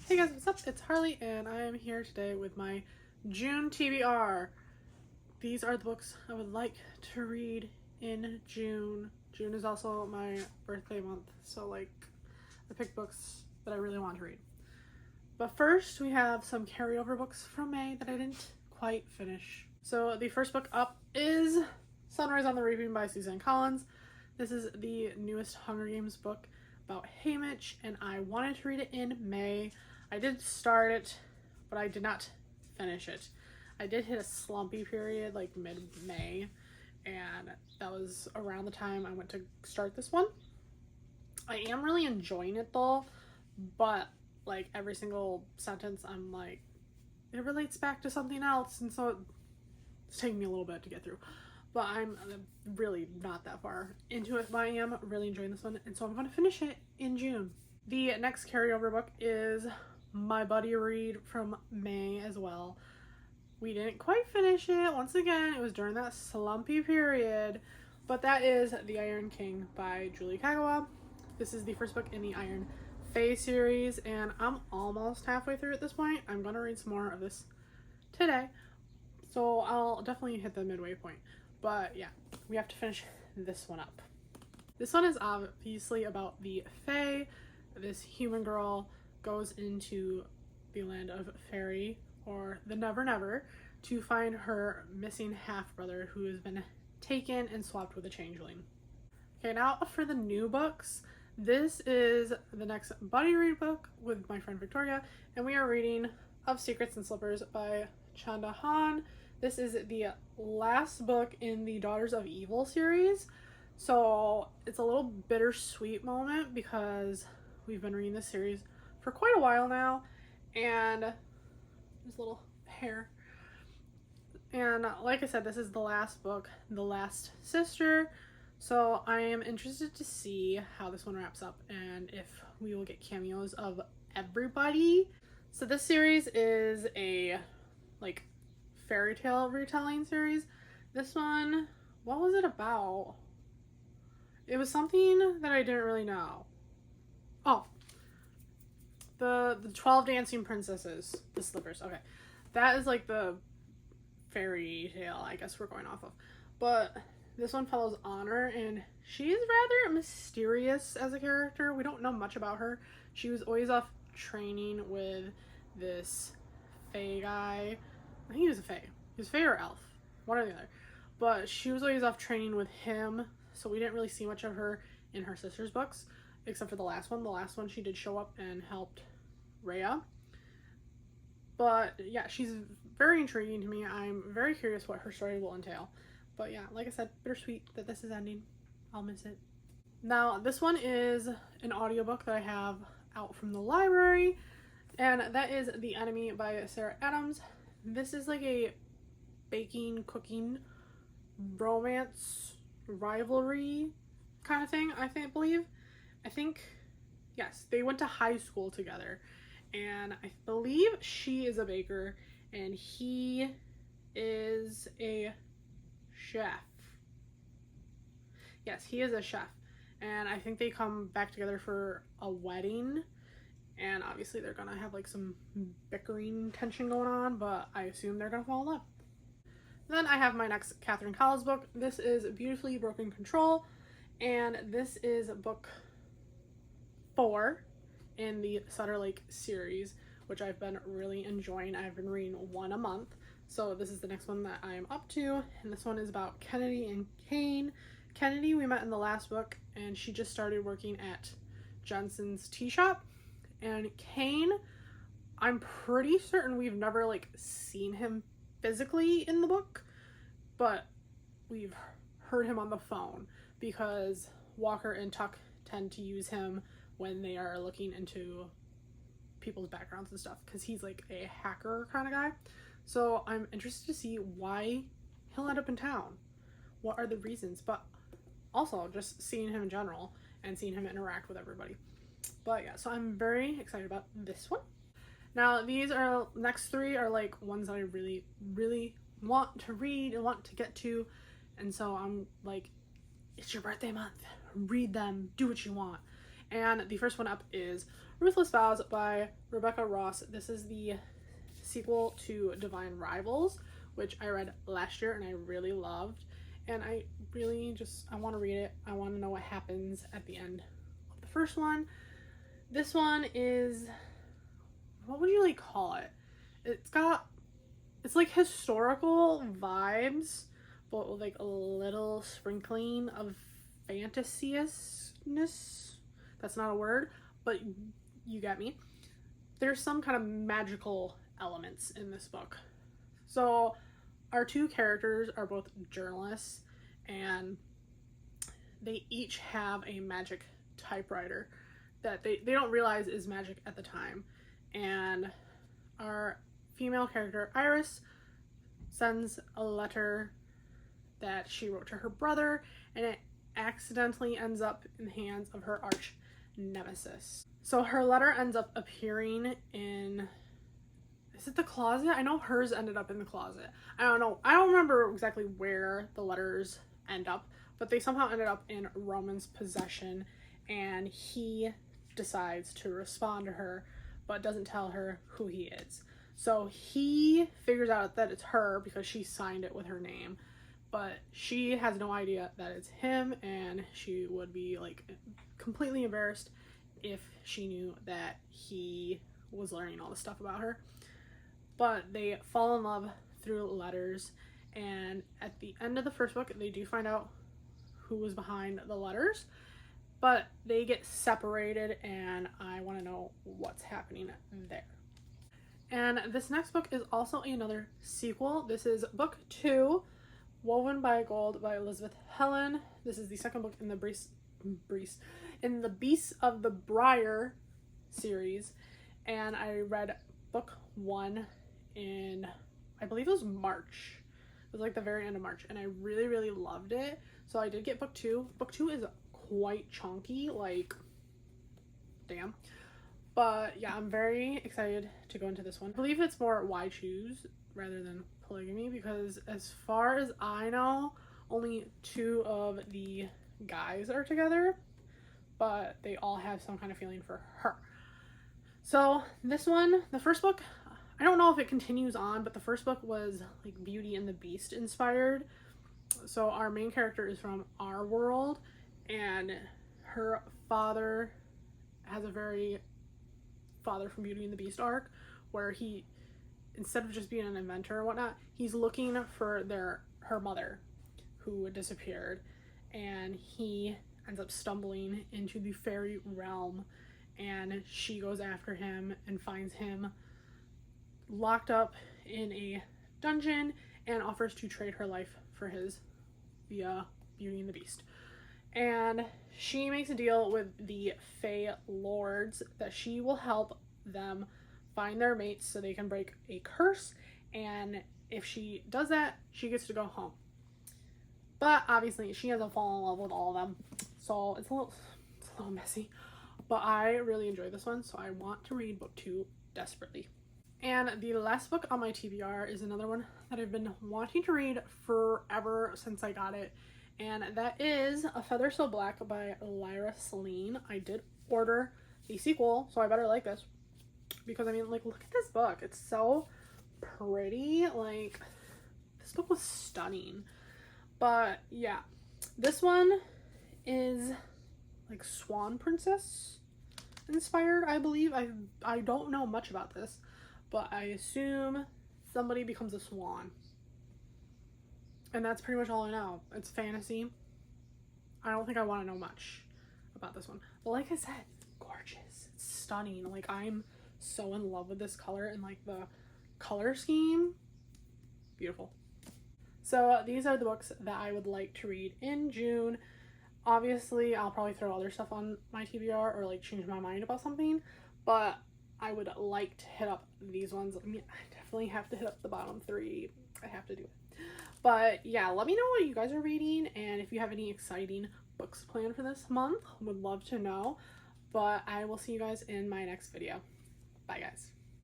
Hey guys, what's up? It's Harley and I am here today with my June TBR. These are the books I would like to read in June. June is also my birthday month, so I picked books that I really want to read. But first we have some carryover books from May that I didn't quite finish. So the first book up is Sunrise on the Reaping by Suzanne Collins. This is the newest Hunger Games book about Haymitch, and I wanted to read it in May. I did start it, but I did not finish it. I did hit a slumpy period like mid-May, and that was around the time I went to start this one. I am really enjoying it though, but like every single sentence I'm like, it relates back to something else, and so it's taking me a little bit to get through. But I'm really not that far into it, but I am really enjoying this one, and so I'm going to finish it in June. The next carryover book is my buddy read from May as well. We didn't quite finish it. Once again, it was during that slumpy period, but that is The Iron King by Julie Kagawa. This is the first book in the Iron Fae series, and I'm almost halfway through at this point. I'm going to read some more of this today, so I'll definitely hit the midway point. But yeah, we have to finish this one up. This one is obviously about the Fae. This human girl goes into the land of fairy, or the Never Never, to find her missing half-brother who has been taken and swapped with a changeling. Okay, now for the new books. This is the next buddy read book with my friend Victoria, and we are reading Of Secrets and Slippers by Chanda Han. This is the last book in the Daughters of Evil series, so it's a little bittersweet moment because we've been reading this series for quite a while now, and there's a little hair. And like I said, this is the last book, The Last Sister, so I am interested to see how this one wraps up and if we will get cameos of everybody. So this series is a fairy tale retelling series. This one, what was it about? It was something that I didn't really know. Oh, the 12 dancing princesses, the slippers. Okay, that is like the fairy tale I guess we're going off of. But this one follows Honor, and she's rather mysterious as a character. We don't know much about her. She was always off training with this Fae guy. I think he was a Fae. He was Fae or Elf, one or the other. But she was always off training with him, so we didn't really see much of her in her sister's books, except for the last one. The last one she did show up and helped Rhea. But yeah, she's very intriguing to me. I'm very curious what her story will entail. But yeah, like I said, bittersweet that this is ending. I'll miss it. Now, this one is an audiobook that I have out from the library, and that is The Enemy by Sarah Adams. This is like a baking, cooking, romance, rivalry kind of thing, I believe. Yes, they went to high school together, and I believe she is a baker and he is a chef. Yes, he is a chef, and I think they come back together for a wedding, and obviously they're gonna have like some bickering tension going on, but I assume they're gonna fall in love. Then I have my next Catherine Collins book. This is Beautifully Broken Control, and this is book 4 in the Sutter Lake series, which I've been really enjoying. I've been reading one a month, so this is the next one that I am up to, and this one is about Kennedy and Kane. Kennedy we met in the last book, and she just started working at Jensen's tea shop, and Kane, I'm pretty certain we've never seen him physically in the book, but we've heard him on the phone because Walker and Tuck tend to use him when they are looking into people's backgrounds and stuff, because he's like a hacker kind of guy. So I'm interested to see why he'll end up in town. What are the reasons? But also just seeing him in general and seeing him interact with everybody. But yeah, so I'm very excited about this one. Now these are next 3 are ones that I really, really want to read and want to get to, and so I'm like, it's your birthday month, read them, do what you want. And the first one up is Ruthless Vows by Rebecca Ross. This is the sequel to Divine Rivals, which I read last year and I really loved. And I really I want to read it. I want to know what happens at the end of the first one. This one is, what would you like call it? It's like historical vibes, but with like a little sprinkling of fantasiousness. That's not a word, but you get me. There's some kind of magical elements in this book. So our two characters are both journalists, and they each have a magic typewriter that they don't realize is magic at the time. And our female character, Iris, sends a letter that she wrote to her brother, and it accidentally ends up in the hands of her arch nemesis. So her letter ends up appearing in, is it the closet? I know hers ended up in the closet. I don't know. I don't remember exactly where the letters end up, but they somehow ended up in Roman's possession, and he decides to respond to her, but doesn't tell her who he is. So he figures out that it's her because she signed it with her name, but she has no idea that it's him, and she would be like completely embarrassed if she knew that he was learning all this stuff about her. But they fall in love through letters, and at the end of the first book they do find out who was behind the letters, but they get separated, and I want to know what's happening there. And this next book is also another sequel. This is book 2, Woven by Gold by Elizabeth Helen. This is the second book in the Beasts of the Briar series, and I read book 1 in, I believe it was March. It was like the very end of March, and I really loved it. So I did get book 2. Book 2 is quite chunky, like damn. But yeah, I'm very excited to go into this one. I believe it's more why choose rather than polygamy, because as far as I know, only 2 of the guys are together, but they all have some kind of feeling for her. So this one, the first book, I don't know if it continues on, but the first book was like Beauty and the Beast inspired. So our main character is from our world, and her father has a very father from Beauty and the Beast arc where he, instead of just being an inventor or whatnot, he's looking for her mother who disappeared, and he ends up stumbling into the fairy realm, and she goes after him and finds him locked up in a dungeon and offers to trade her life for his via Beauty and the Beast. And she makes a deal with the Fae Lords that she will help them find their mates so they can break a curse, and if she does that, she gets to go home. But obviously she hasn't fallen in love with all of them, so it's a little messy. But I really enjoyed this one, so I want to read book 2 desperately. And the last book on my TBR is another one that I've been wanting to read forever since I got it, and that is A Feather So Black by Lyra Celine. I did order the sequel, so I better like this, because I mean, like, look at this book. It's so pretty. Like, this book was stunning. But yeah, this one is like Swan Princess inspired, I believe. I don't know much about this, but I assume somebody becomes a swan. And that's pretty much all I know. It's fantasy. I don't think I want to know much about this one. But like I said, gorgeous. It's stunning. Like, I'm so in love with this color, and like the color scheme. Beautiful. So these are the books that I would like to read in June. Obviously, I'll probably throw other stuff on my TBR or like change my mind about something, but I would like to hit up these ones. I mean, I definitely have to hit up the bottom 3. I have to do it. But yeah, let me know what you guys are reading, and if you have any exciting books planned for this month, would love to know. But I will see you guys in my next video. Bye guys.